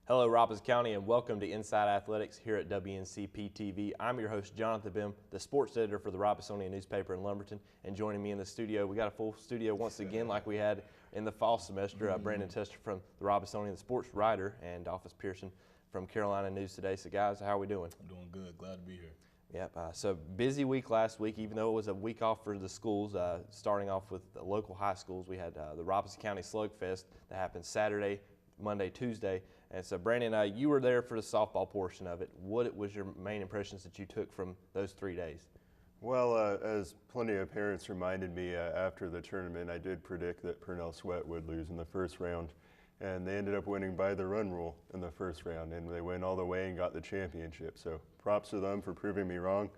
Hello, Robbins County, and welcome to Inside Athletics here at WNCP TV. I'm your host, Jonathan Bim, the sports editor for the Robertsonian newspaper in Lumberton. And joining me in the studio, we got a full studio once again like we had in the fall semester. Brandon Tester from the Robertsonian, the sports writer, and Dolphus Pearson from Carolina News Today. So, guys, how are we doing? I'm doing good. Glad to be here. Yep. So busy week last week, even though it was a week off for the schools. Starting off with the local high schools, we had the Robertson County Slugfest that happened Saturday, Monday, Tuesday. And so, Brandon, you were there for the softball portion of it. What was your main impressions that you took from those 3 days? Well, as plenty of parents reminded me after the tournament, I did predict that Purnell Sweat would lose in the first round. And they ended up winning by the run rule in the first round, and they went all the way and got the championship. So props to them for proving me wrong.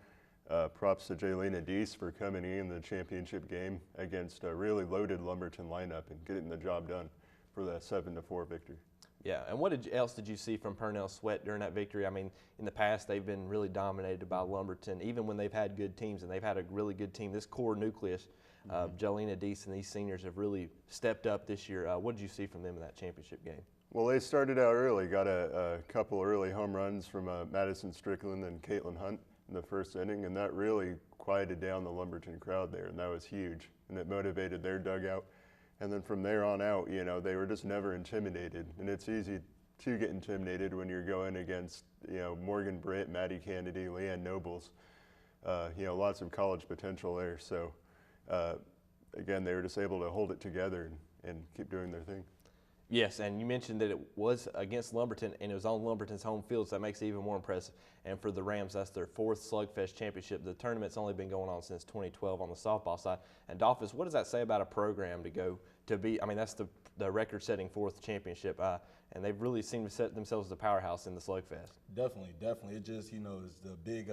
Props to Jaylena Deese for coming in the championship game against a really loaded Lumberton lineup and getting the job done for that 7-4 victory. Yeah, and what else did you see from Purnell Sweat during that victory? I mean, in the past, they've been really dominated by Lumberton, even when they've had good teams, and they've had a really good team. This core nucleus, Jaylena Deese and these seniors have really stepped up this year. What did you see from them in that championship game? Well, they started out early, got a couple early home runs from Madison Strickland and Caitlin Hunt in the first inning, and that really quieted down the Lumberton crowd there, and that was huge, and it motivated their dugout. And then from there on out, you know, they were just never intimidated. And it's easy to get intimidated when you're going against, you know, Morgan Britt, Maddie Kennedy, Leanne Nobles, you know, lots of college potential there. So, again, they were just able to hold it together and keep doing their thing. Yes, and you mentioned that it was against Lumberton, and it was on Lumberton's home field, so that makes it even more impressive. And for the Rams, that's their 4th Slugfest championship. The tournament's only been going on since 2012 on the softball side. And Dolphus, what does that say about a program to go to be? I mean, that's the record-setting 4th championship, and they've really seemed to set themselves as a powerhouse in the Slugfest. Definitely. It just, you know, is the big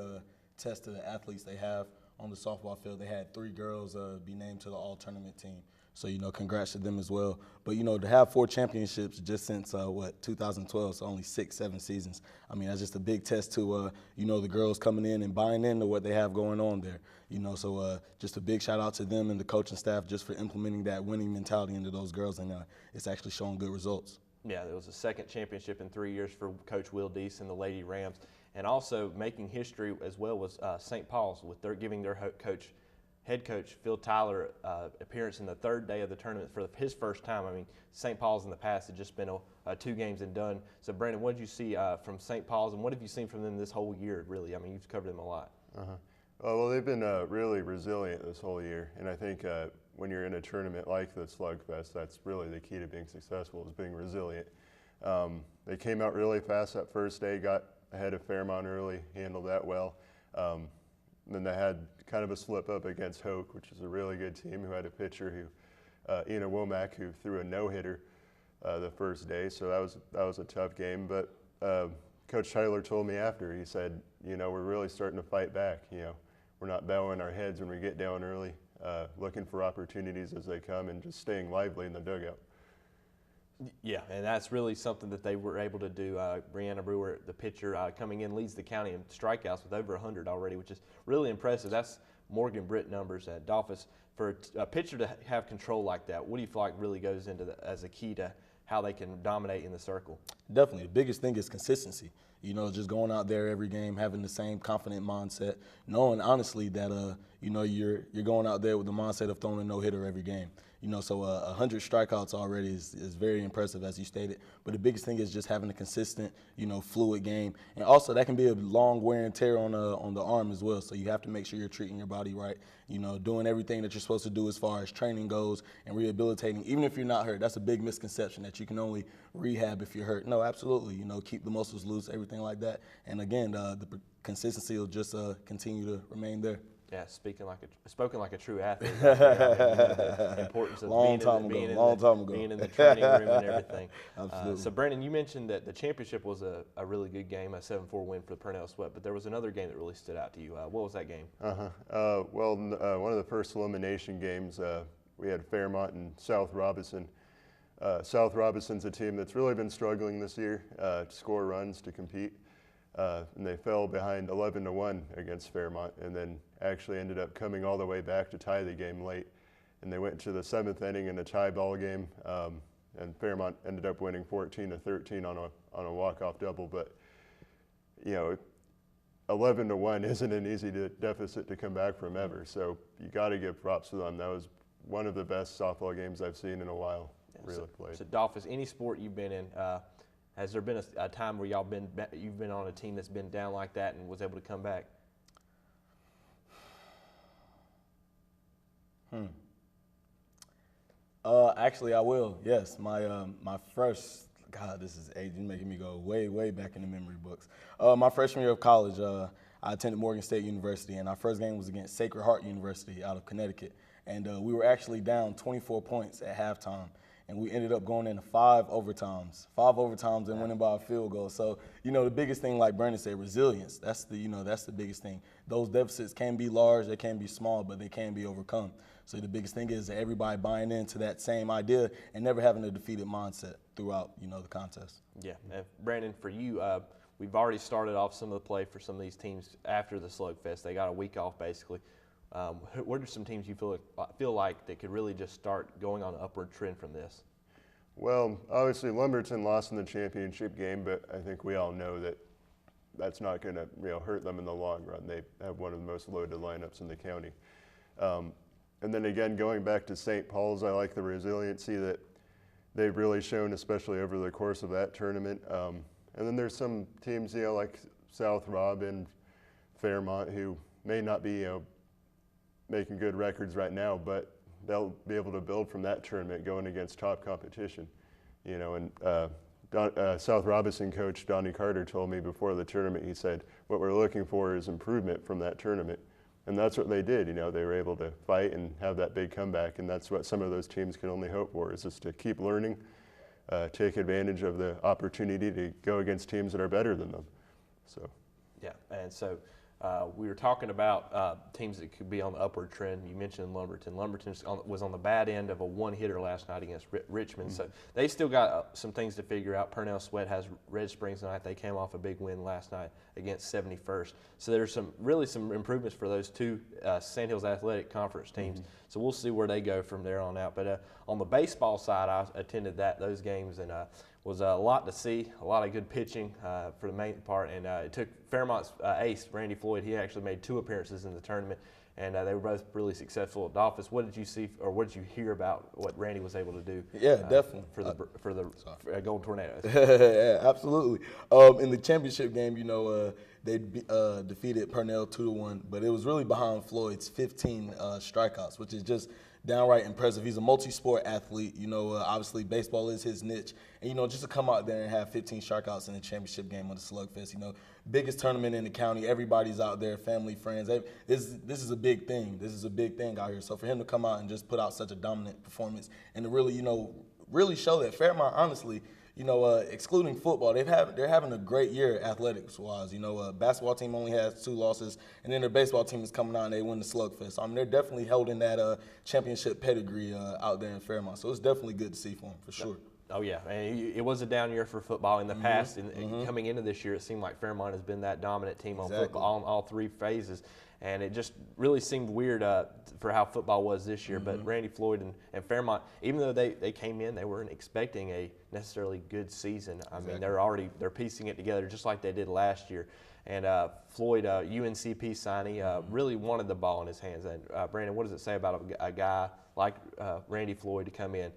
test to the athletes they have on the softball field. They had 3 girls be named to the all-tournament team. So, you know, congrats to them as well. But, you know, to have 4 championships just since, 2012, so only 6-7 seasons. I mean, that's just a big test to, you know, the girls coming in and buying into what they have going on there. You know, so just a big shout out to them and the coaching staff just for implementing that winning mentality into those girls, and it's actually showing good results. Yeah, there was a 2nd championship in 3 years for Coach Will Deese and the Lady Rams. And also making history as well was St. Paul's with giving their head coach Phil Tyler appearance in the 3rd day of the tournament for his first time. I mean, St. Paul's in the past had just been 2 games and done. So, Brandon, what did you see from St. Paul's, and what have you seen from them this whole year, really? I mean, you've covered them a lot. Well, they've been really resilient this whole year, and I think when you're in a tournament like the Slugfest, that's really the key to being successful, is being resilient. They came out really fast that first day, got ahead of Fairmont early, handled that well. Then they had kind of a slip up against Hoke, which is a really good team, who had a pitcher Ina Womack, who threw a no-hitter the first day. So that was a tough game. But Coach Tyler told me after, he said, you know, we're really starting to fight back. You know, we're not bowing our heads when we get down early, looking for opportunities as they come and just staying lively in the dugout. Yeah, and that's really something that they were able to do. Brianna Brewer, the pitcher, coming in, leads the county in strikeouts with over 100 already, which is really impressive. That's Morgan Britt numbers at Dolphus. For a pitcher to have control like that, what do you feel like really goes into as a key to how they can dominate in the circle? Definitely. The biggest thing is consistency. You know, just going out there every game, having the same confident mindset, knowing honestly that, you know, you're going out there with the mindset of throwing a no-hitter every game. You know, so 100 strikeouts already is very impressive, as you stated. But the biggest thing is just having a consistent, you know, fluid game. And also that can be a long wear and tear on the arm as well. So you have to make sure you're treating your body right, you know, doing everything that you're supposed to do as far as training goes and rehabilitating. Even if you're not hurt, that's a big misconception that you can only rehab if you're hurt. No, absolutely. You know, keep the muscles loose, everything like that. And again, the consistency will just continue to remain there. Yeah, spoken like a true athlete. The importance of being in the training room and everything. Absolutely. So, Brandon, you mentioned that the championship was a really good game, a 7-4 win for Purnell Sweat, but there was another game that really stood out to you. What was that game? One of the first elimination games, we had Fairmont and South Robinson. South Robinson's a team that's really been struggling this year to score runs, to compete. And they fell behind 11-1 against Fairmont, and then actually ended up coming all the way back to tie the game late. And they went to the 7th inning in a tie ball game, and Fairmont ended up winning 14-13 on a walk-off double. But 11-1 isn't an easy deficit to come back from ever. So you got to give props to them. That was one of the best softball games I've seen in a while. Really played. So Dolphus, any sport you've been in, has there been a time where you've been on a team that's been down like that and was able to come back? Actually, I will. Yes, my first. God, this is age. You're making me go way back in the memory books. My freshman year of college, I attended Morgan State University, and our first game was against Sacred Heart University out of Connecticut. And we were actually down 24 points at halftime, and we ended up going into five overtimes and winning by a field goal. So, the biggest thing, like Brandon said, resilience. That's the biggest thing. Those deficits can be large, they can be small, but they can be overcome. So the biggest thing is everybody buying into that same idea and never having a defeated mindset throughout, the contest. Yeah, and Brandon, for you, we've already started off some of the play for some of these teams after the Slugfest. They got a week off, basically. What are some teams you feel like they could really just start going on an upward trend from this? Well, obviously Lumberton lost in the championship game, but I think we all know that that's not going to hurt them in the long run. They have one of the most loaded lineups in the county. And then again, going back to St. Paul's, I like the resiliency that they've really shown, especially over the course of that tournament. And then there's some teams, like South Rob and Fairmont, who may not be, making good records right now, but they'll be able to build from that tournament going against top competition. And South Robinson coach Donnie Carter told me before the tournament, he said, what we're looking for is improvement from that tournament. And that's what they did. They were able to fight and have that big comeback, and that's what some of those teams can only hope for, is just to keep learning, take advantage of the opportunity to go against teams that are better than them. So. Yeah, and so we were talking about teams that could be on the upward trend. You mentioned Lumberton. Lumberton was on the bad end of a one-hitter last night against Richmond, so they still got some things to figure out. Purnell Sweat has Red Springs tonight. They came off a big win last night against 71st. So there's some improvements for those two Sand Hills Athletic Conference teams. So we'll see where they go from there on out. But on the baseball side, I attended those games and was a lot to see, a lot of good pitching for the main part, and it took Fairmont's ace, Randy Floyd. He actually made 2 appearances in the tournament, and they were both really successful at Dolphus. What did you see, or what did you hear about what Randy was able to do? Yeah, definitely for the Golden Tornadoes. Yeah, absolutely. In the championship game, they defeated Purnell 2-1, but it was really behind Floyd's 15 strikeouts, which is just downright impressive. He's a multi-sport athlete. Obviously baseball is his niche, and just to come out there and have 15 strikeouts in the championship game of the Slugfest, biggest tournament in the county. Everybody's out there, family, friends. This is a big thing. This is a big thing out here. So for him to come out and just put out such a dominant performance and to really, really show that Fairmont, honestly, excluding football, they're having a great year athletics-wise. Basketball team only has 2 losses, and then their baseball team is coming out and they win the Slugfest. They're definitely holding that championship pedigree out there in Fairmont. So it's definitely good to see for them, for sure. Oh, yeah. And it was a down year for football in the past. And coming into this year, it seemed like Fairmont has been that dominant team on football on all 3 phases. And it just really seemed weird for how football was this year. But Randy Floyd and Fairmont, even though they came in, they weren't expecting a necessarily good season. I mean, they're piecing it together just like they did last year. And Floyd, UNCP signee, really wanted the ball in his hands. And Brandon, what does it say about a guy like Randy Floyd to come in?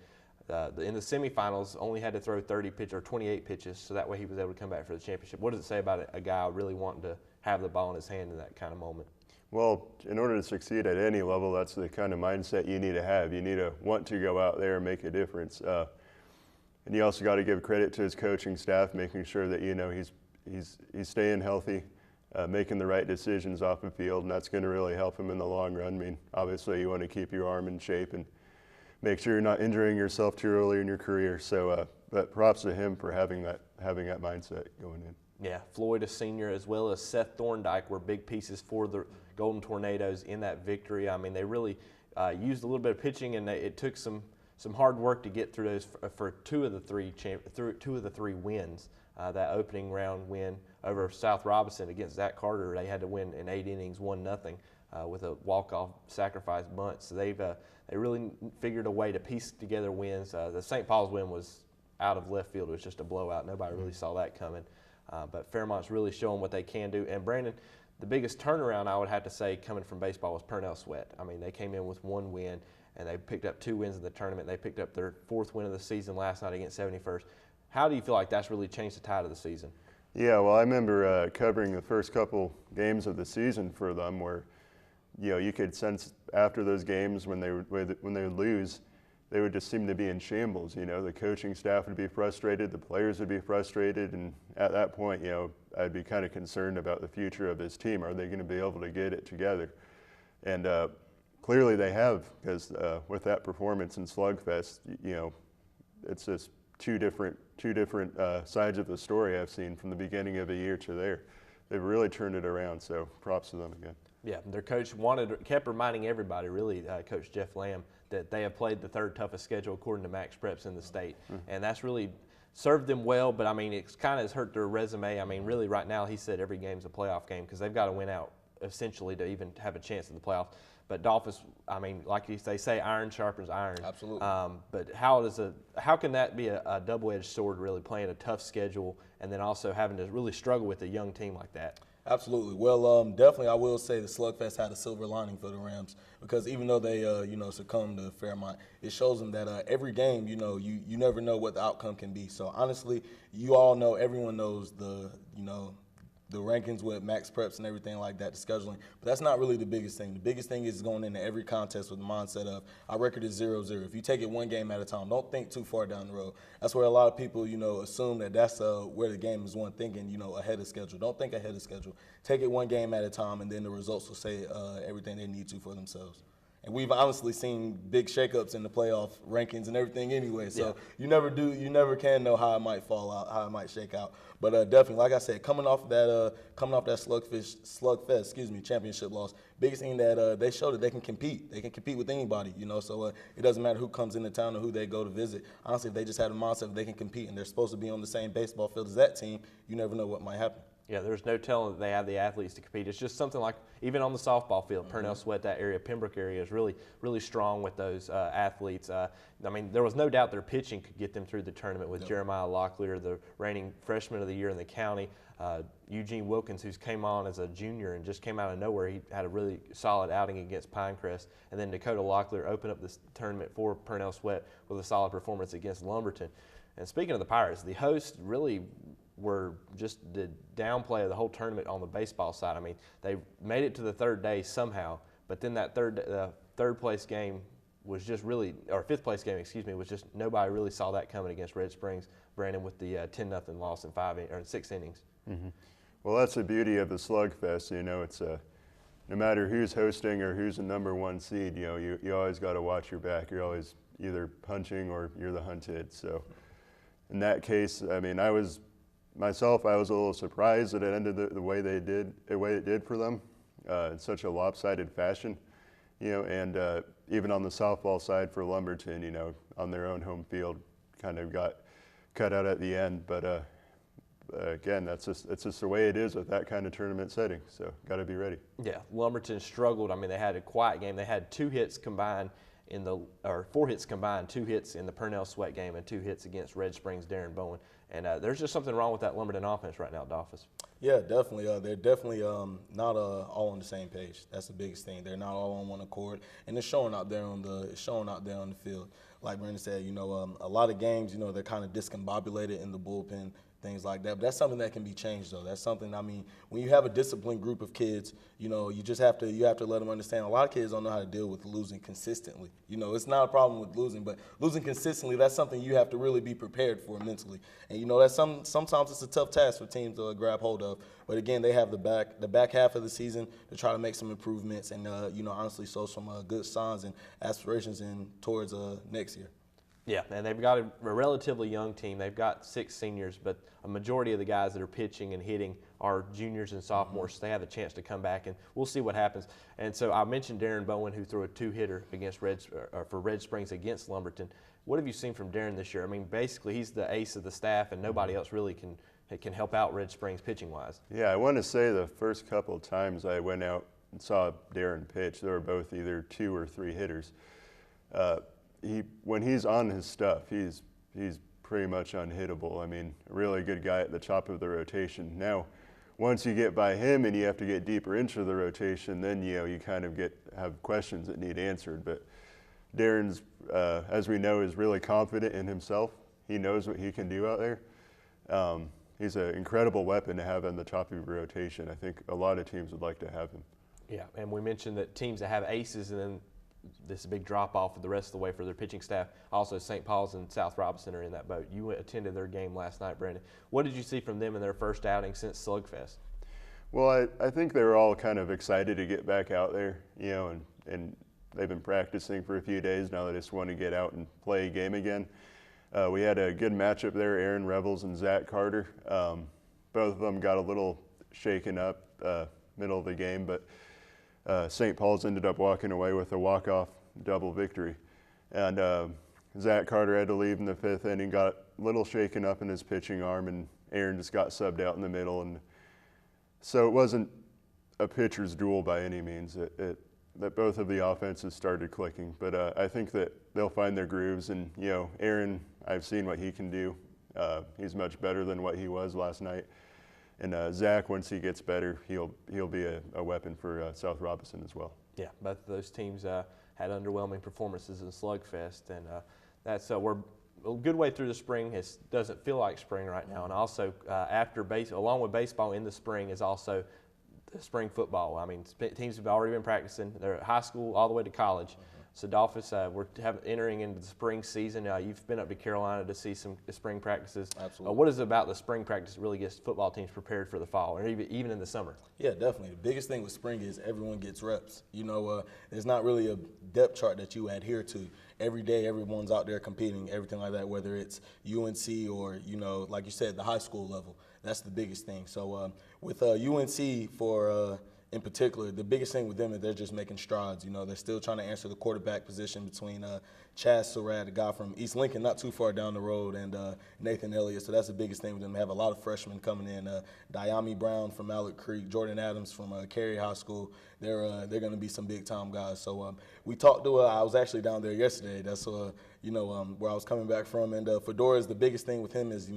In the semifinals, only had to throw 28 pitches, so that way he was able to come back for the championship. What does it say about a guy really wanting to have the ball in his hand in that kind of moment? Well, in order to succeed at any level, that's the kind of mindset you need to have. You need to want to go out there and make a difference. And you also got to give credit to his coaching staff, making sure that he's staying healthy, making the right decisions off the field, and that's going to really help him in the long run. I mean, obviously you want to keep your arm in shape and make sure you're not injuring yourself too early in your career. So, but props to him for having that mindset going in. Yeah, Floyd, a senior, as well as Seth Thorndike were big pieces for the Golden Tornadoes in that victory. I mean, they really used a little bit of pitching, and it took some hard work to get through those for 2 of the 3 wins. That opening round win over South Robinson against Zach Carter, they had to win in 8 innings, 1-0. with a walk-off sacrifice bunt. So they really figured a way to piece together wins. The St. Paul's win was out of left field. It was just a blowout. Nobody really saw that coming. But Fairmont's really showing what they can do. And Brandon, the biggest turnaround I would have to say coming from baseball was Purnell Sweat. I mean, they came in with 1 win, and they picked up 2 wins in the tournament. They picked up their 4th win of the season last night against 71st. How do you feel like that's really changed the tide of the season? Yeah, well, I remember covering the first couple games of the season for them, where you could sense after those games when they would lose, they would just seem to be in shambles. The coaching staff would be frustrated, the players would be frustrated, and at that point, I'd be kind of concerned about the future of this team. Are they going to be able to get it together? And clearly they have, because with that performance in Slugfest, it's just two different sides of the story I've seen from the beginning of the year to there. They've really turned it around, so props to them again. Yeah, their coach kept reminding everybody, really, Coach Jeff Lamb, that they have played the 3rd toughest schedule according to Max Preps in the state. And that's really served them well, but I mean, it's kind of hurt their resume. I mean, really right now he said every game's a playoff game because they've got to win out essentially to even have a chance in the playoffs. But Dolphus, I mean, like they say, iron sharpens iron. Absolutely. But how can that be a double-edged sword, really, playing a tough schedule and then also having to really struggle with a young team like that? Absolutely. Well, definitely I will say the Slugfest had a silver lining for the Rams, because even though they, succumbed to Fairmont, it shows them that every game, you never know what the outcome can be. So honestly, everyone knows the rankings with Max Preps and everything like that, the scheduling. But that's not really the biggest thing. The biggest thing is going into every contest with the mindset of our record is 0-0. If you take it one game at a time, don't think too far down the road. That's where a lot of people, assume that that's where the game is won, thinking, ahead of schedule. Don't think ahead of schedule. Take it one game at a time, and then the results will say everything they need to for themselves. And we've honestly seen big shakeups in the playoff rankings and everything anyway. So you never can know how it might fall out, how it might shake out. But definitely, like I said, coming off that Slugfest, championship loss, biggest thing that they showed that they can compete. They can compete with anybody, So it doesn't matter who comes into town or who they go to visit. Honestly, if they just had a mindset that they can compete and they're supposed to be on the same baseball field as that team, you never know what might happen. Yeah, there's no telling that they have the athletes to compete. It's just something like, even on the softball field, Purnell Sweat, that area, Pembroke area, is really, really strong with those athletes. I mean, there was no doubt their pitching could get them through the tournament with Jeremiah Locklear, the reigning freshman of the year in the county, Eugene Wilkins, who's came on as a junior and just came out of nowhere. He had a really solid outing against Pinecrest. And then Dakota Locklear opened up this tournament for Purnell Sweat with a solid performance against Lumberton. And speaking of the Pirates, the hosts really were just the downplay of the whole tournament on the baseball side. I mean, they made it to the 3rd day somehow, but then that third place game was just really, or 5th place game, was just, nobody really saw that coming against Red Springs, Brandon, with the 10-0 loss in 6 innings. Mm-hmm. Well, that's the beauty of the Slugfest. It's no matter who's hosting or who's the #1 seed, you always got to watch your back. You're always either punching or you're the hunted. So in that case, I mean, I was a little surprised that it ended the way it did for them, in such a lopsided fashion, and even on the softball side for Lumberton, on their own home field, kind of got cut out at the end. But again, it's just the way it is with that kind of tournament setting. So got to be ready. Yeah, Lumberton struggled. I mean, they had a quiet game. They had 4 hits combined, 2 hits in the Purnell Sweat game and 2 hits against Red Springs' Darren Bowen. And there's just something wrong with that Lumberton offense right now, Dolphus. Yeah, definitely. They're definitely not all on the same page. That's the biggest thing. They're not all on one accord, and it's showing out there on the field. Like Brandon said, a lot of games, they're kind of discombobulated in the bullpen, things like that. But that's something that can be changed, though. That's something, I mean, when you have a disciplined group of kids, you just have to let them understand. A lot of kids don't know how to deal with losing consistently. It's not a problem with losing, but losing consistently, that's something you have to really be prepared for mentally. And that's sometimes it's a tough task for teams to grab hold of. But again, they have the back half of the season to try to make some improvements and honestly show some good signs and aspirations towards next year. Yeah, and they've got a relatively young team. They've got 6 seniors, but a majority of the guys that are pitching and hitting are juniors and sophomores, so they have a chance to come back, and we'll see what happens. And so I mentioned Darren Bowen, who threw a 2-hitter for Red Springs against Lumberton. What have you seen from Darren this year? I mean, basically he's the ace of the staff, and nobody else really can help out Red Springs pitching-wise. Yeah, I want to say the first couple of times I went out saw Darren pitch, they were both either 2 or 3 hitters. When he's on his stuff, he's pretty much unhittable. I mean, a really good guy at the top of the rotation. Now, once you get by him and you have to get deeper into the rotation, then you kind of have questions that need answered. But Darren's, as we know, is really confident in himself. He knows what he can do out there. He's an incredible weapon to have on the top of your rotation. I think a lot of teams would like to have him. Yeah, and we mentioned that teams that have aces and then this big drop off of the rest of the way for their pitching staff. Also, St. Paul's and South Robinson are in that boat. You attended their game last night, Brandon. What did you see from them in their first outing since Slugfest? Well, I think they were all kind of excited to get back out there, and they've been practicing for a few days now. They just want to get out and play a game again. We had a good matchup there, Aaron Revels and Zach Carter. Both of them got a little shaken up middle of the game, but St. Paul's ended up walking away with a walk-off double victory. And Zach Carter had to leave in the 5th inning, got a little shaken up in his pitching arm, and Aaron just got subbed out in the middle. And so it wasn't a pitcher's duel by any means. That both of the offenses started clicking. But I think that they'll find their grooves. And, Aaron, I've seen what he can do. He's much better than what he was last night. And Zach, once he gets better, he'll be a weapon for South Robinson as well. Yeah, both of those teams had underwhelming performances in Slugfest, and that's we're a good way through the spring. It doesn't feel like spring right now, and also along with baseball in the spring is also the spring football. I mean, teams have already been practicing. They're at high school all the way to college. So Dolphus, we're entering into the spring season. You've been up to Carolina to see some spring practices. Absolutely. What is it about the spring practice that really gets football teams prepared for the fall, or even in the summer? Yeah, definitely. The biggest thing with spring is everyone gets reps. There's not really a depth chart that you adhere to. Every day, everyone's out there competing, everything like that, whether it's UNC or, like you said, the high school level. That's the biggest thing. So with UNC in particular, the biggest thing with them is they're just making strides. They're still trying to answer the quarterback position between Chaz Surratt, a guy from East Lincoln, not too far down the road, and Nathan Elliott. So that's the biggest thing with them. They have a lot of freshmen coming in. Diami Brown from Mallard Creek, Jordan Adams from Cary High School. They're going to be some big-time guys. So we talked to I was actually down there yesterday. That's where I was coming back from. And Fedora's, the biggest thing with him is,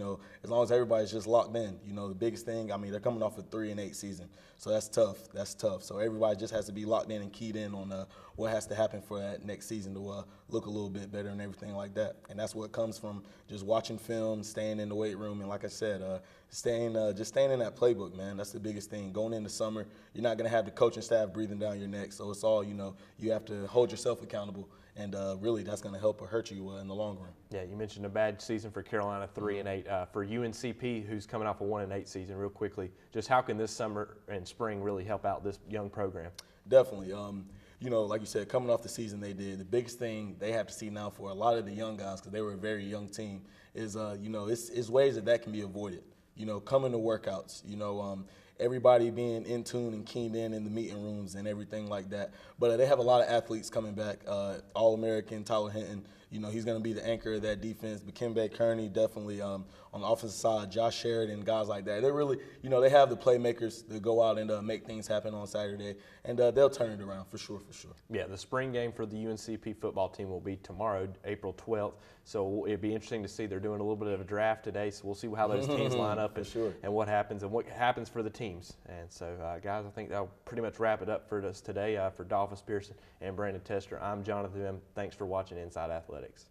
as long as everybody's just locked in, the biggest thing, they're coming off a 3-8 season. So that's tough. So everybody just has to be locked in and keyed in on what has to happen for that next season to look a little bit better and everything like that. And that's what comes from just watching film, staying in the weight room, and like I said, staying in that playbook, man. That's the biggest thing. Going into summer, you're not going to have the coaching staff breathing down your neck. So it's all, you have to hold yourself accountable. And really, that's going to help or hurt you in the long run. Yeah, you mentioned a bad season for Carolina, 3-8. For UNCP, who's coming off a 1-8 season, real quickly, just how can this summer and spring really help out this young program? Definitely. Like you said, coming off the season they did, the biggest thing they have to see now for a lot of the young guys, because they were a very young team, is it's ways that can be avoided. Coming to workouts. Everybody being in tune and keyed in the meeting rooms and everything like that. But they have a lot of athletes coming back. All-American Tyler Hinton, he's going to be the anchor of that defense. Dikembe Kearney, definitely on the offensive side. Josh Sheridan, guys like that. They're really, they have the playmakers to go out and make things happen on Saturday. And they'll turn it around for sure. Yeah, the spring game for the UNCP football team will be tomorrow, April 12th. So it'd be interesting to see. They're doing a little bit of a draft today, so we'll see how those teams line up and what happens for the teams. And so, guys, I think that'll pretty much wrap it up for us today. For Dolphus Pearson and Brandon Tester, I'm Jonathan M. Thanks for watching Inside Athletics.